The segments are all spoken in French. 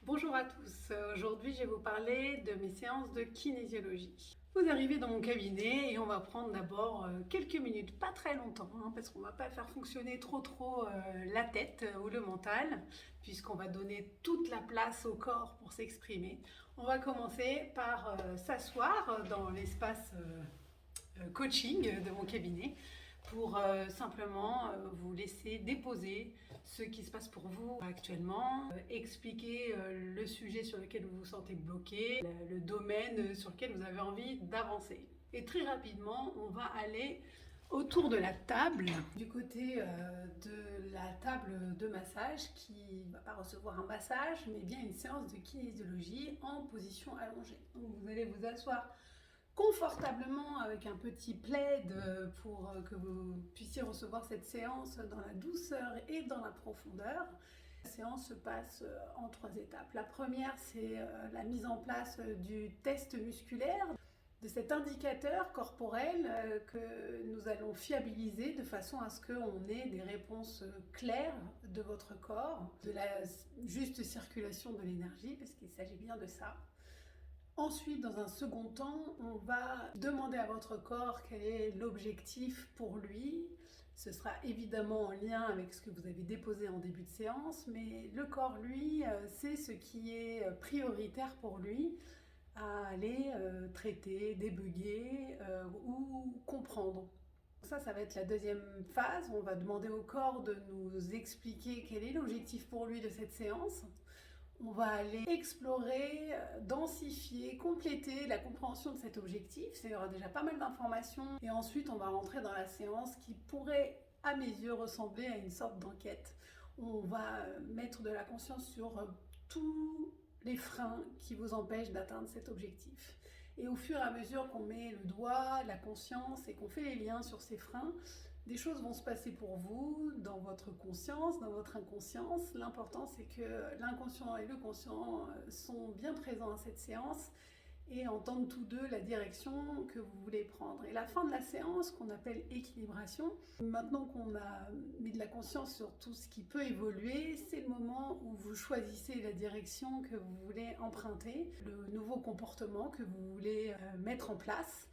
Bonjour à tous, aujourd'hui je vais vous parler de mes séances de kinésiologie. Vous arrivez dans mon cabinet et on va prendre d'abord quelques minutes, pas très longtemps, parce qu'on ne va pas faire fonctionner trop la tête ou le mental, puisqu'on va donner toute la place au corps pour s'exprimer. On va commencer par s'asseoir dans l'espace coaching de mon cabinet pour simplement vous laisser déposer ce qui se passe pour vous actuellement, expliquer le sujet sur lequel vous vous sentez bloqué, le domaine sur lequel vous avez envie d'avancer. Et très rapidement, on va aller autour de la table, du côté de la table de massage qui ne va pas recevoir un massage, mais bien une séance de kinésiologie en position allongée. Donc vous allez vous asseoir confortablement avec un petit plaid pour que vous puissiez recevoir cette séance dans la douceur et dans la profondeur. La séance se passe en 3 étapes. La première, c'est la mise en place du test musculaire, de cet indicateur corporel que nous allons fiabiliser de façon à ce qu'on ait des réponses claires de votre corps, de la juste circulation de l'énergie, parce qu'il s'agit bien de ça. Ensuite, dans un second temps, on va demander à votre corps quel est l'objectif pour lui. Ce sera évidemment en lien avec ce que vous avez déposé en début de séance, mais le corps, lui, c'est ce qui est prioritaire pour lui à aller traiter, débugger ou comprendre. Ça va être la deuxième phase. On va demander au corps de nous expliquer quel est l'objectif pour lui de cette séance. On va aller explorer, densifier, compléter la compréhension de cet objectif. Il y aura déjà pas mal d'informations. Et ensuite, on va rentrer dans la séance qui pourrait, à mes yeux, ressembler à une sorte d'enquête. On va mettre de la conscience sur tous les freins qui vous empêchent d'atteindre cet objectif. Et au fur et à mesure qu'on met le doigt, la conscience et qu'on fait les liens sur ces freins, des choses vont se passer pour vous, dans votre conscience, dans votre inconscience. L'important, c'est que l'inconscient et le conscient sont bien présents à cette séance et entendent tous deux la direction que vous voulez prendre. Et la fin de la séance, qu'on appelle équilibration, maintenant qu'on a mis de la conscience sur tout ce qui peut évoluer, c'est le moment où vous choisissez la direction que vous voulez emprunter, le nouveau comportement que vous voulez mettre en place,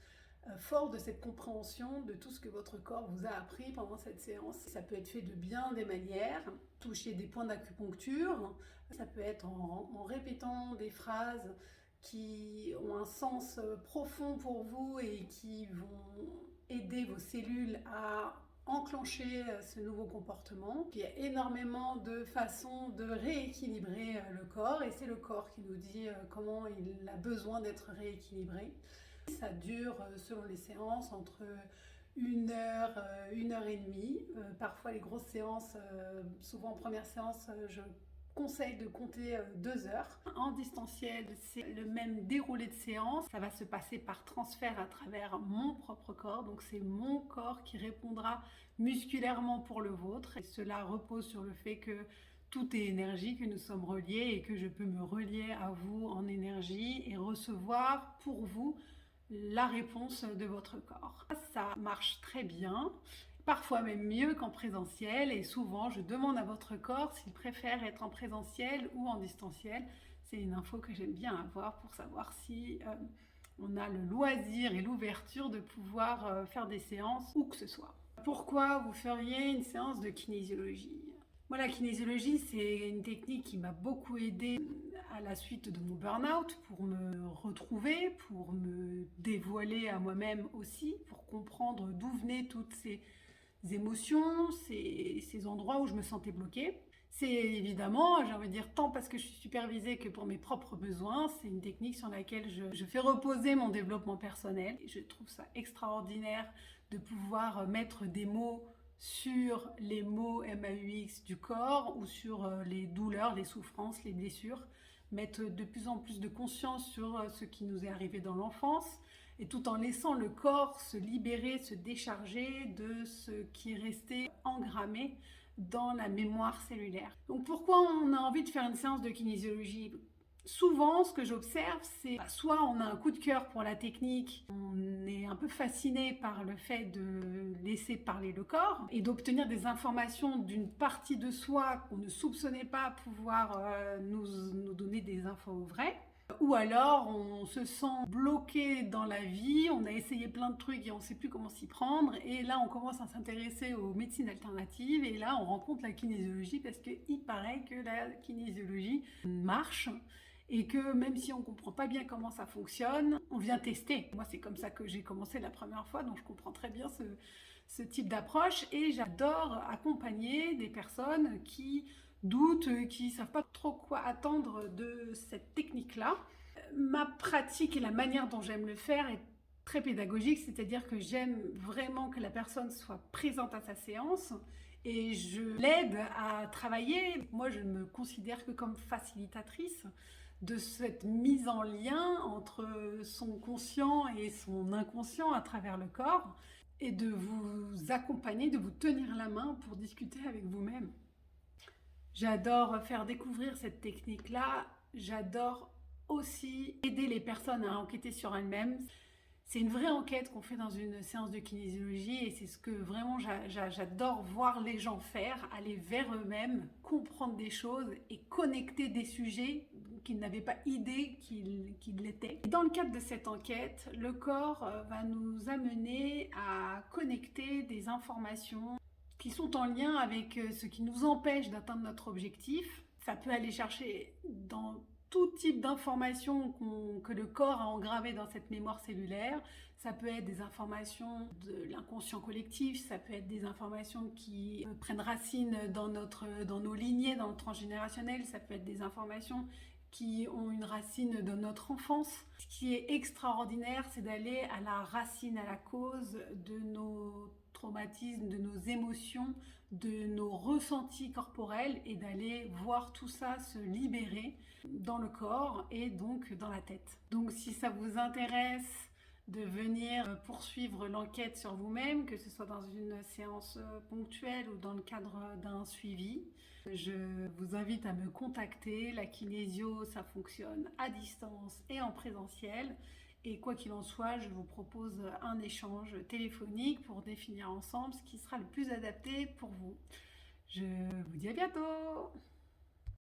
fort de cette compréhension de tout ce que votre corps vous a appris pendant cette séance. Ça peut être fait de bien des manières, toucher des points d'acupuncture, ça peut être en répétant des phrases qui ont un sens profond pour vous et qui vont aider vos cellules à enclencher ce nouveau comportement. Il y a énormément de façons de rééquilibrer le corps et c'est le corps qui nous dit comment il a besoin d'être rééquilibré. Ça dure, selon les séances, entre 1 heure, 1 heure et demie. Parfois, les grosses séances, souvent en première séance, je conseille de compter 2 heures. En distanciel, c'est le même déroulé de séance. Ça va se passer par transfert à travers mon propre corps. Donc, c'est mon corps qui répondra musculairement pour le vôtre. Et cela repose sur le fait que tout est énergie, que nous sommes reliés et que je peux me relier à vous en énergie et recevoir pour vous la réponse de votre corps. Ça marche très bien, parfois même mieux qu'en présentiel et souvent je demande à votre corps s'il préfère être en présentiel ou en distanciel. C'est une info que j'aime bien avoir pour savoir si on a le loisir et l'ouverture de pouvoir faire des séances où que ce soit. Pourquoi vous feriez une séance de kinésiologie ? Moi, la kinésiologie, c'est une technique qui m'a beaucoup aidée à la suite de mon burn-out pour me retrouver, pour me dévoiler à moi-même aussi, pour comprendre d'où venaient toutes ces émotions, ces endroits où je me sentais bloquée. C'est évidemment, j'ai envie de dire, tant parce que je suis supervisée que pour mes propres besoins. C'est une technique sur laquelle je fais reposer mon développement personnel. Et je trouve ça extraordinaire de pouvoir mettre des mots sur les mots MAUX du corps ou sur les douleurs, les souffrances, les blessures, mettre de plus en plus de conscience sur ce qui nous est arrivé dans l'enfance et tout en laissant le corps se libérer, se décharger de ce qui est resté engrammé dans la mémoire cellulaire. Donc pourquoi on a envie de faire une séance de kinésiologie ? Souvent, ce que j'observe, c'est soit on a un coup de cœur pour la technique, on est un peu fasciné par le fait de laisser parler le corps et d'obtenir des informations d'une partie de soi qu'on ne soupçonnait pas pouvoir nous donner fois vraies. Ou alors on se sent bloqué dans la vie, on a essayé plein de trucs et on ne sait plus comment s'y prendre. Et là on commence à s'intéresser aux médecines alternatives et là on rencontre la kinésiologie parce qu'il paraît que la kinésiologie marche. Et que même si on ne comprend pas bien comment ça fonctionne, on vient tester. Moi, c'est comme ça que j'ai commencé la première fois, donc je comprends très bien ce type d'approche. Et j'adore accompagner des personnes qui doutent, qui ne savent pas trop quoi attendre de cette technique-là. Ma pratique et la manière dont j'aime le faire est très pédagogique, c'est-à-dire que j'aime vraiment que la personne soit présente à sa séance et je l'aide à travailler. Moi, je ne me considère que comme facilitatrice de cette mise en lien entre son conscient et son inconscient à travers le corps et de vous accompagner, de vous tenir la main pour discuter avec vous-même. J'adore faire découvrir cette technique-là, j'adore aussi aider les personnes à enquêter sur elles-mêmes. C'est une vraie enquête qu'on fait dans une séance de kinésiologie et c'est ce que vraiment j'adore voir les gens faire, aller vers eux-mêmes, comprendre des choses et connecter des sujets qu'ils n'avaient pas idée qu'ils l'étaient. Dans le cadre de cette enquête, le corps va nous amener à connecter des informations qui sont en lien avec ce qui nous empêche d'atteindre notre objectif. Ça peut aller chercher dans tout type d'informations que le corps a engravées dans cette mémoire cellulaire. Ça peut être des informations de l'inconscient collectif, ça peut être des informations qui prennent racine dans nos lignées, dans le transgénérationnel, ça peut être des informations qui ont une racine dans notre enfance. Ce qui est extraordinaire, c'est d'aller à la racine, à la cause de nos traumatismes, de nos émotions, de nos ressentis corporels et d'aller voir tout ça se libérer dans le corps et donc dans la tête. Donc si ça vous intéresse de venir poursuivre l'enquête sur vous-même, que ce soit dans une séance ponctuelle ou dans le cadre d'un suivi, je vous invite à me contacter. La kinésio, ça fonctionne à distance et en présentiel. Et quoi qu'il en soit, je vous propose un échange téléphonique pour définir ensemble ce qui sera le plus adapté pour vous. Je vous dis à bientôt!